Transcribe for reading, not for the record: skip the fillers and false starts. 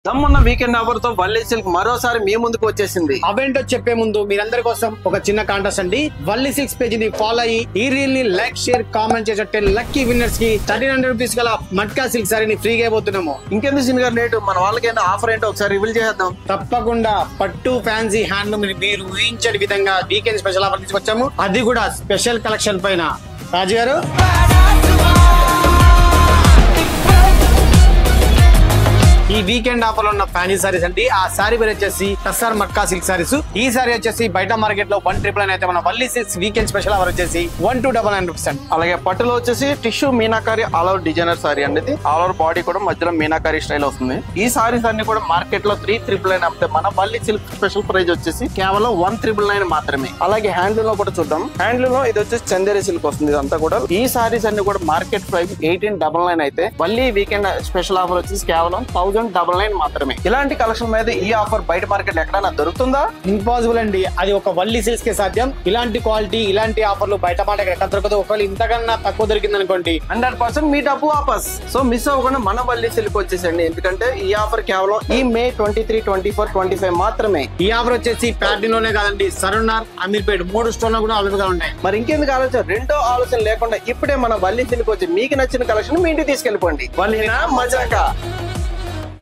దమ్మున్న weekend offer తో Valli silk మరోసారి మీ ముందుకు వచ్చేసింది. అవేంటో చెప్పే ముందు మీరందరి కోసం ఒక చిన్న కాంటెస్ట్ అండి. వల్లీ సిల్క్స్ పేజ్ ని ఫాలో అయ్యి ఈ రీల్ ని లైక్, షేర్, కామెంట్ చేసే 10 లక్కీ విన్నర్స్ కి 1300 రూపీస్ గల మట్కా సిల్క్ సారీని ఫ్రీగా ఇవ్వబోతున్నాము. ఇంకెందుకు సీన్ గారు లేటు, మన వాళ్ళకి ఆఫర్ ఏంటో ఒకసారి రివీల్ చేద్దాం. తప్పకుండా పట్టు ఫ్యాన్సీ హ్యాండ్లూమ్ మీరు ఊహించని విధంగా వీకెండ్ స్పెషల్ ఆఫర్ తీసుకొచ్చాము. అది కూడా స్పెషల్ కలెక్షన్ పైన. రాజు గారు, ఈ వీకెండ్ ఆఫర్ లో ఉన్న ఫ్యాన్సీ సారీస్ అండి. ఆ సారీ పేరు వచ్చేసి టస్సర్ మట్కా సిల్క్ సారీస్. ఈ సారీ వచ్చేసి బయట మార్కెట్ లో 199 అయితే మన Valli silks weekend special offer వచ్చేసి 1299 రూపీస్. అలాగే పట్టులో వచ్చేసి tissue meenakari all over designer sorry అండి. ఇది ఆల్ ఓవర్ బాడీ కూడా మధ్యలో మీనాకారి స్టైల్ వస్తుంది. ఈ సారీస్ అన్ని కూడా మార్కెట్ లో 399 అమ్మితే మన వల్లీ సిల్క్ స్పెషల్ ప్రైస్ వచ్చేసి కేవలం 199 మాత్రమే. అలాగే హ్యాండ్లూమ్ లో కూడా చూద్దాం. హ్యాండ్లూమ్ లో ఇది వచ్చేసి చందేరి సిల్క్ వస్తుంది. ఇదంతా కూడా ఈ సారీస్ అన్ని కూడా మార్కెట్ ప్రైస్ 1899 అయితే వల్లీ వీకెండ్ స్పెషల్ ఆఫర్ వచ్చేసి కేవలం 1099 మాత్రమే. ఇలాంటి కలెక్షన్ మీద ఈ ఆఫర్ బయట మార్కెట్ ఎక్కడైనా దొరుకుతుందా? ఇంపాసిబుల్ అండి. అది ఒక వల్లీ సిల్క్స్ కే సాధ్యం. ఇలాంటి క్వాలిటీ, ఇలాంటి ఆఫర్లు బయట మార్కెట్ ఎక్కడ దొరకదు. ఒకవేళ ఇంతకన్నా తక్కువ దొరికింది అనుకోండి 100% మీ డబ్బు వాపస్. సో మిస్ అవ్వకుండా మన వల్లీ సిల్క్ వచ్చేసండి. ఎందుకంటే ఈ ఆఫర్ కేవలం ఈ మే 23, 24, 25 మాత్రమే. ఈ ఆఫర్ వచ్చేసి ప్యాటర్న్ లోనే కాదండి, సరూనార్, అమీర్పేట్ 3 స్టోర్ లో కూడా అవైలబుల్ గా ఉన్నాయి. మరి ఇంకెందుకు ఆలోచన, రెండో ఆలోచన లేకుండా ఇప్పుడే మన వల్లీ సిల్క్ వచ్చి మీకు నచ్చిన కలెక్షన్ మీ ఇంటికి తీసుకెళ్ళిపోండి. వల్లీనా మజాకా.